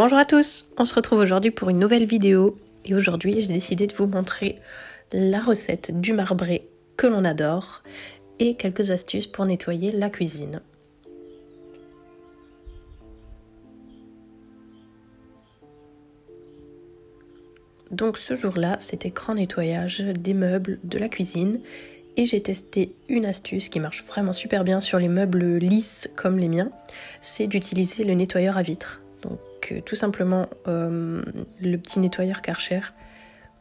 Bonjour à tous, on se retrouve aujourd'hui pour une nouvelle vidéo et aujourd'hui j'ai décidé de vous montrer la recette du marbré que l'on adore et quelques astuces pour nettoyer la cuisine. Donc ce jour-là, c'était grand nettoyage des meubles de la cuisine et j'ai testé une astuce qui marche vraiment super bien sur les meubles lisses comme les miens, c'est d'utiliser le nettoyeur à vitres. Donc tout simplement le petit nettoyeur Karcher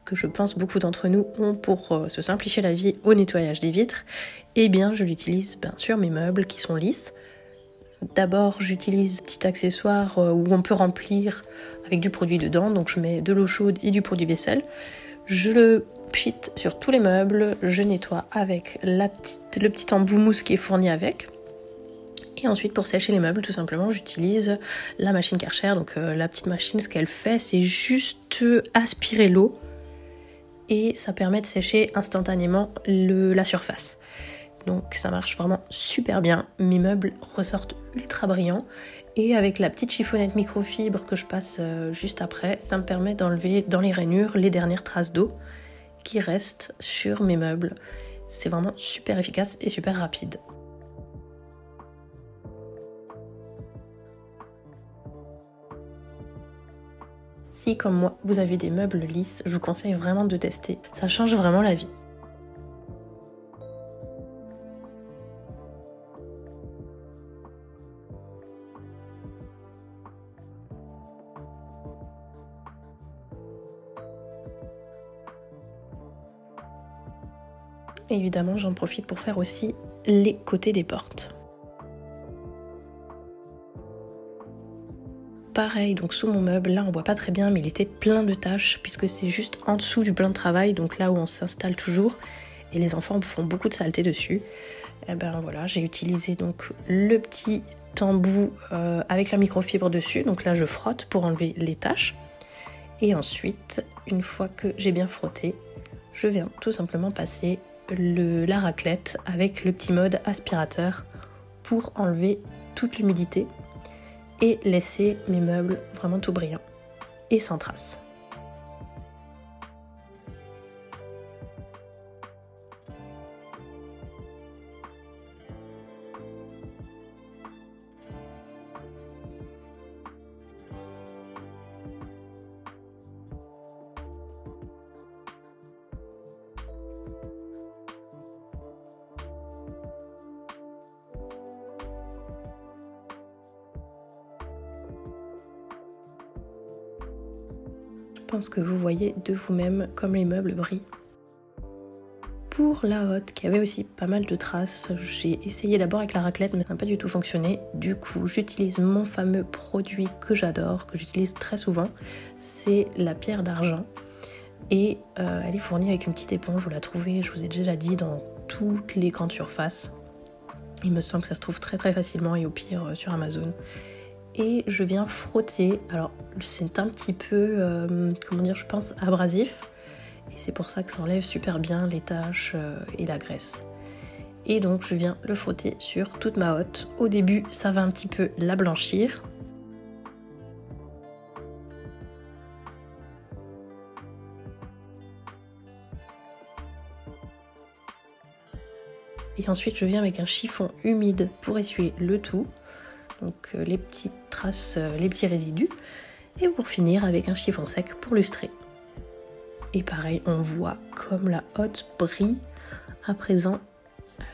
que je pense beaucoup d'entre nous ont pour se simplifier la vie au nettoyage des vitres. Et bien je l'utilise sur mes meubles qui sont lisses. D'abord j'utilise un petit accessoire où on peut remplir avec du produit dedans, donc je mets de l'eau chaude et du produit vaisselle. Je le pchite sur tous les meubles, je nettoie avec le petit embout mousse qui est fourni avec. Et ensuite pour sécher les meubles tout simplement j'utilise la machine Karcher, donc la petite machine, ce qu'elle fait c'est juste aspirer l'eau et ça permet de sécher instantanément la surface. Donc ça marche vraiment super bien, mes meubles ressortent ultra brillants et avec la petite chiffonnette microfibre que je passe juste après, ça me permet d'enlever dans les rainures les dernières traces d'eau qui restent sur mes meubles. C'est vraiment super efficace et super rapide. Si comme moi vous avez des meubles lisses, je vous conseille vraiment de tester, ça change vraiment la vie. Et évidemment, j'en profite pour faire aussi les côtés des portes. Pareil, donc sous mon meuble, là on voit pas très bien, mais il était plein de taches puisque c'est juste en dessous du plan de travail, donc là où on s'installe toujours, et les enfants font beaucoup de saleté dessus. Et ben voilà, j'ai utilisé donc le petit embout avec la microfibre dessus, donc là je frotte pour enlever les taches. Et ensuite, une fois que j'ai bien frotté, je viens tout simplement passer la raclette avec le petit mode aspirateur pour enlever toute l'humidité et laisser mes meubles vraiment tout brillants et sans traces. Je pense que vous voyez de vous-même comme les meubles brillent. Pour la hotte, qui avait aussi pas mal de traces, j'ai essayé d'abord avec la raclette, mais ça n'a pas du tout fonctionné. Du coup, j'utilise mon fameux produit que j'adore, que j'utilise très souvent, c'est la pierre d'argent. Et elle est fournie avec une petite éponge, vous la trouvez, je vous ai déjà dit, dans toutes les grandes surfaces. Il me semble que ça se trouve très très facilement et au pire sur Amazon. Et je viens frotter, alors c'est un petit peu, comment dire, je pense abrasif, et c'est pour ça que ça enlève super bien les taches et la graisse. Et donc je viens le frotter sur toute ma hotte. Au début ça va un petit peu la blanchir. Et ensuite je viens avec un chiffon humide pour essuyer le tout. Donc les petites traces, les petits résidus, et pour finir avec un chiffon sec pour lustrer. Et pareil, on voit comme la hotte brille à présent,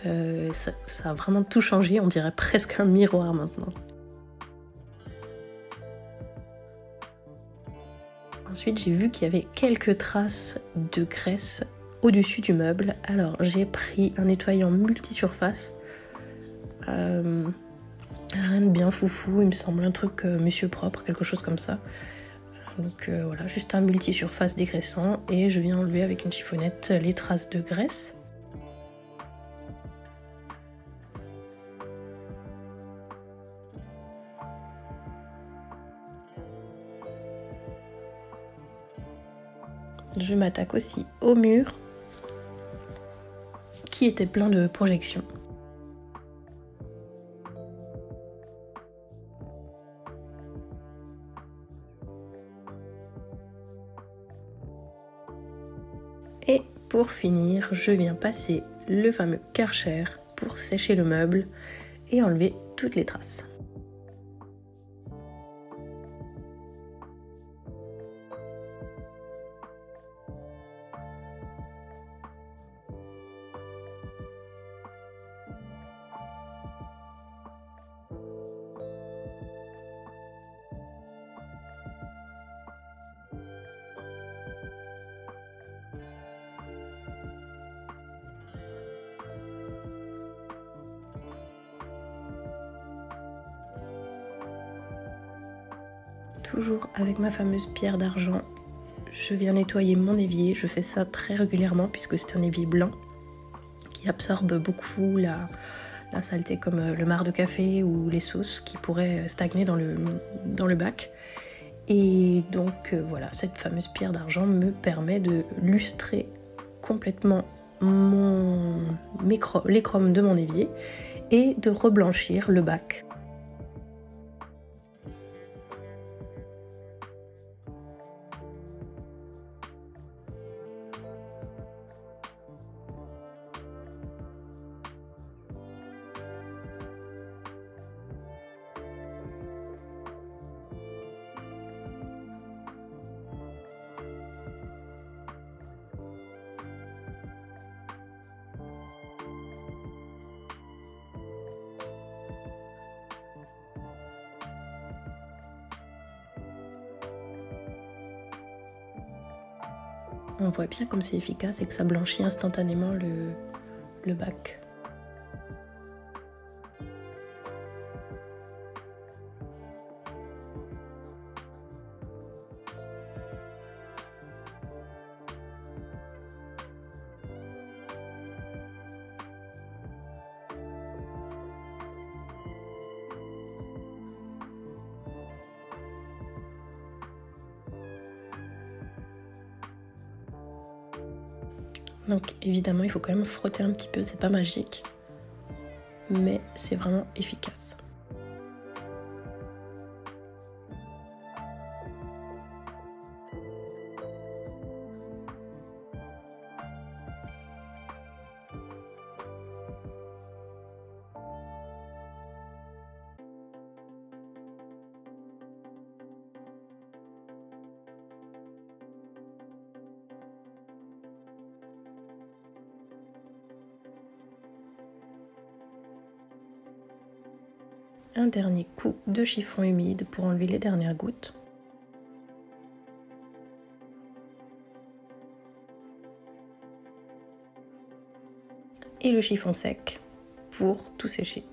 ça a vraiment tout changé, on dirait presque un miroir maintenant. Ensuite j'ai vu qu'il y avait quelques traces de graisse au-dessus du meuble, alors j'ai pris un nettoyant multisurface. Rien de bien foufou, il me semble un truc Monsieur Propre, quelque chose comme ça. Donc voilà, juste un multisurface dégraissant et je viens enlever avec une chiffonnette les traces de graisse. Je m'attaque aussi au mur qui était plein de projections. pour finir, je viens passer le fameux Karcher pour sécher le meuble et enlever toutes les traces. Toujours avec ma fameuse pierre d'argent, je viens nettoyer mon évier. Je fais ça très régulièrement puisque c'est un évier blanc qui absorbe beaucoup la saleté comme le marc de café ou les sauces qui pourraient stagner dans le bac. Et donc voilà, cette fameuse pierre d'argent me permet de lustrer complètement les chromes de mon évier et de reblanchir le bac. On voit bien comme c'est efficace et que ça blanchit instantanément le bac. Donc évidemment il faut quand même frotter un petit peu, c'est pas magique, mais c'est vraiment efficace. Un dernier coup de chiffon humide pour enlever les dernières gouttes. Et le chiffon sec pour tout sécher.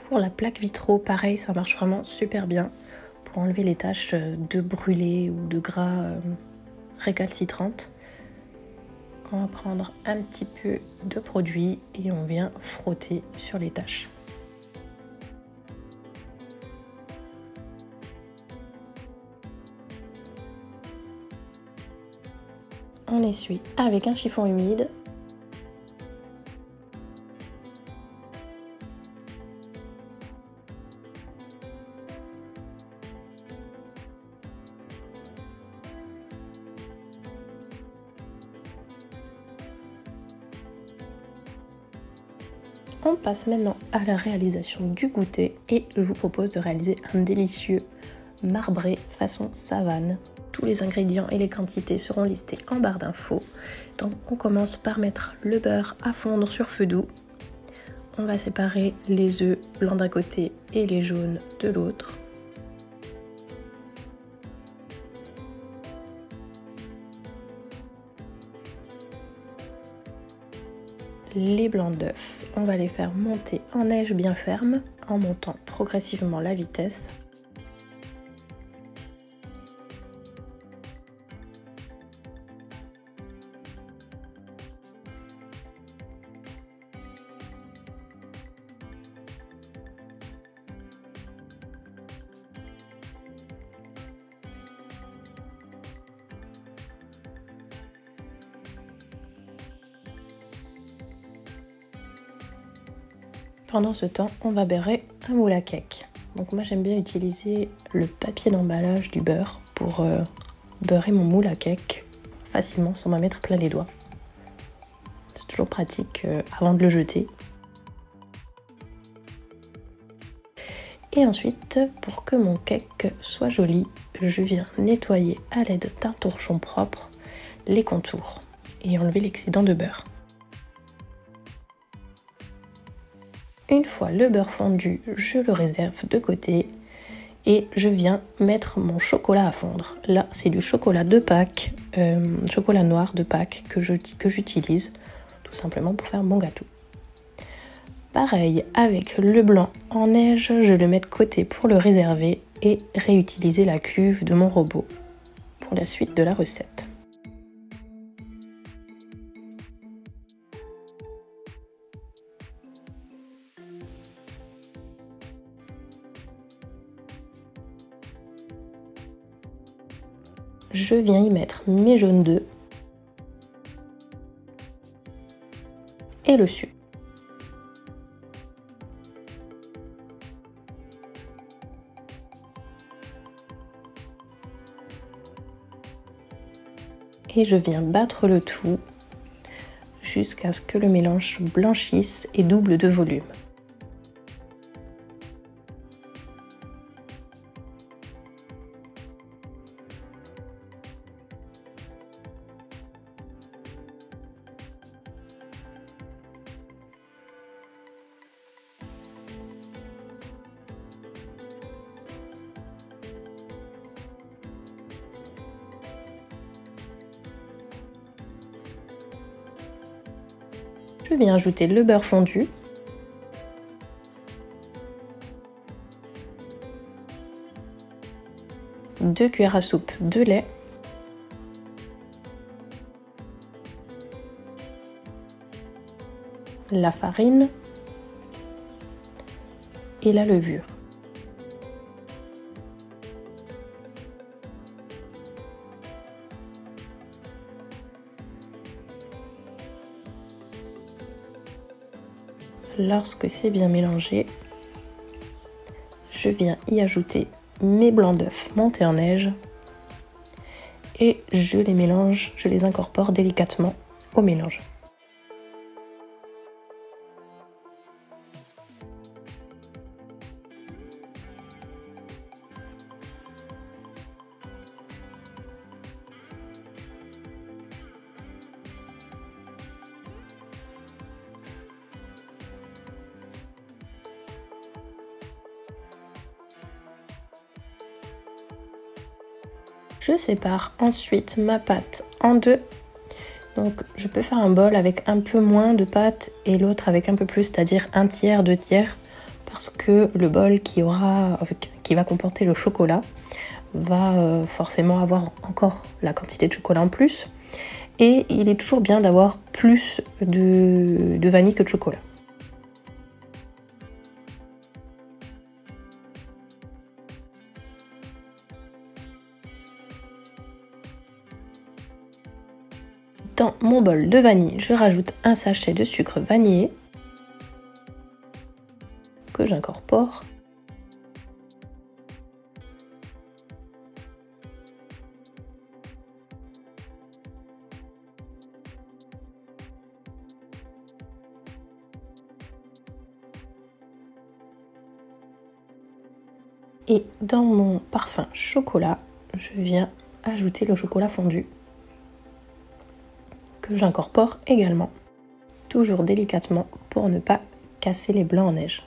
Pour la plaque vitraux, pareil, ça marche vraiment super bien pour enlever les taches de brûlé ou de gras récalcitrantes. On va prendre un petit peu de produit et on vient frotter sur les taches. On essuie avec un chiffon humide. On passe maintenant à la réalisation du goûter et je vous propose de réaliser un délicieux marbré façon savane. Tous les ingrédients et les quantités seront listés en barre d'infos. Donc on commence par mettre le beurre à fondre sur feu doux. On va séparer les œufs blancs d'un côté et les jaunes de l'autre. Les blancs d'œufs, on va les faire monter en neige bien ferme en montant progressivement la vitesse. Pendant ce temps, on va beurrer un moule à cake. Donc moi j'aime bien utiliser le papier d'emballage du beurre pour beurrer mon moule à cake facilement sans m'en mettre plein les doigts. C'est toujours pratique avant de le jeter. Et ensuite, pour que mon cake soit joli, je viens nettoyer à l'aide d'un torchon propre les contours et enlever l'excédent de beurre. Une fois le beurre fondu, je le réserve de côté et je viens mettre mon chocolat à fondre. Là, c'est du chocolat de Pâques, chocolat noir de Pâques que j'utilise tout simplement pour faire mon gâteau. Pareil, avec le blanc en neige, je le mets de côté pour le réserver et réutiliser la cuve de mon robot pour la suite de la recette. Je viens y mettre mes jaunes d'œufs et le sucre. Et je viens battre le tout jusqu'à ce que le mélange blanchisse et double de volume. Je viens ajouter le beurre fondu, deux cuillères à soupe de lait, la farine et la levure. Lorsque c'est bien mélangé, je viens y ajouter mes blancs d'œufs montés en neige et je les mélange, je les incorpore délicatement au mélange. Je sépare ensuite ma pâte en deux. Donc je peux faire un bol avec un peu moins de pâte et l'autre avec un peu plus, c'est-à-dire un tiers, deux tiers, parce que le bol qui va comporter le chocolat va forcément avoir encore la quantité de chocolat en plus. Et il est toujours bien d'avoir plus de vanille que de chocolat. Dans mon bol de vanille, je rajoute un sachet de sucre vanillé que j'incorpore. Et dans mon parfum chocolat, je viens ajouter le chocolat fondu que j'incorpore également, toujours délicatement pour ne pas casser les blancs en neige.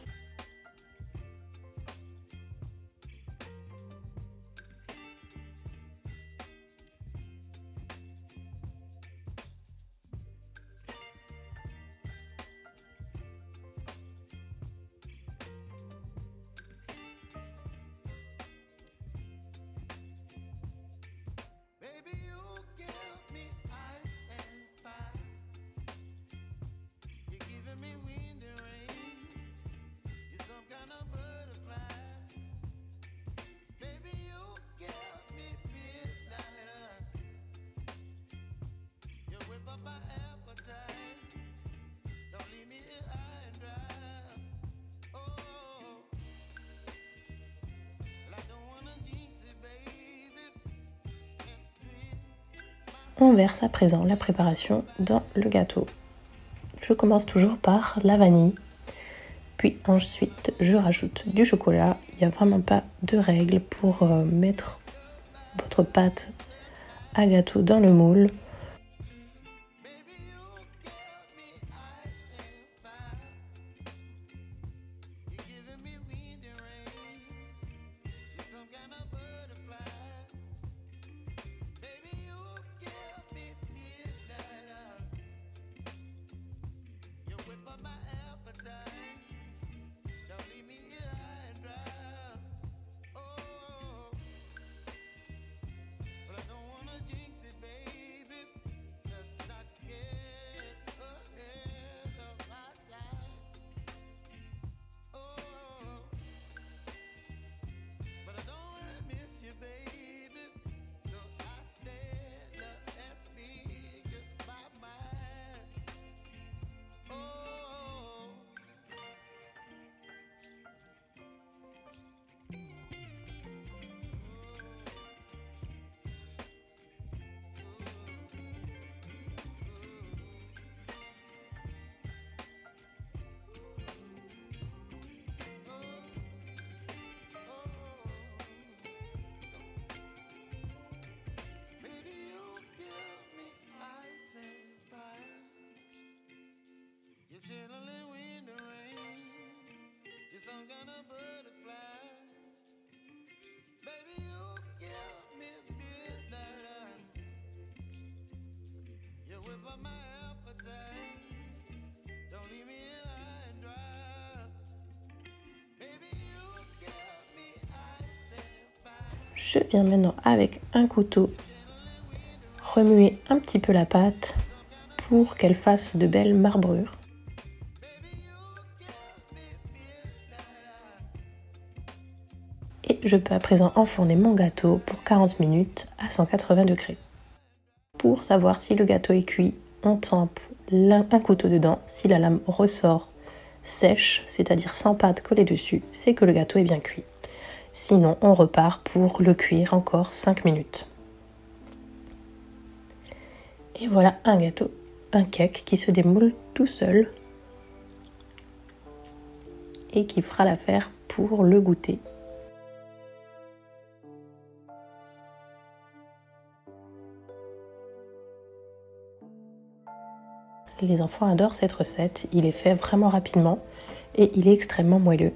On verse à présent la préparation dans le gâteau. Je commence toujours par la vanille. Puis ensuite, je rajoute du chocolat. Il n'y a vraiment pas de règle pour mettre votre pâte à gâteau dans le moule. Some kind of butterfly. Baby, you give me midnight. You whip up my appetite. Don't leave me here high and dry. Baby, you give me ice and fire. Je viens maintenant avec un couteau remuer un petit peu la pâte pour qu'elle fasse de belles marbrures. Et je peux à présent enfourner mon gâteau pour 40 minutes à 180 degrés. Pour savoir si le gâteau est cuit, on trempe un couteau dedans. Si la lame ressort sèche, c'est-à-dire sans pâte collée dessus, c'est que le gâteau est bien cuit. Sinon, on repart pour le cuire encore 5 minutes. Et voilà un gâteau, un cake qui se démoule tout seul et qui fera l'affaire pour le goûter. Les enfants adorent cette recette, il est fait vraiment rapidement et il est extrêmement moelleux.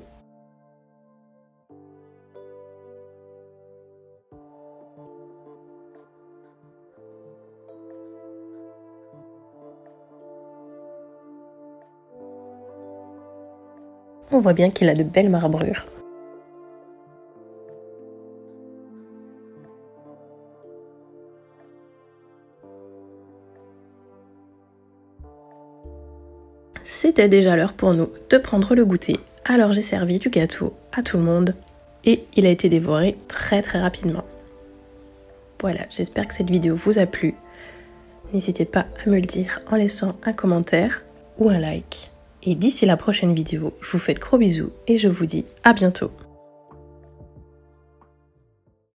On voit bien qu'il a de belles marbrures. C'était déjà l'heure pour nous de prendre le goûter, alors j'ai servi du gâteau à tout le monde et il a été dévoré très rapidement. Voilà, j'espère que cette vidéo vous a plu. N'hésitez pas à me le dire en laissant un commentaire ou un like. Et d'ici la prochaine vidéo, je vous fais de gros bisous et je vous dis à bientôt.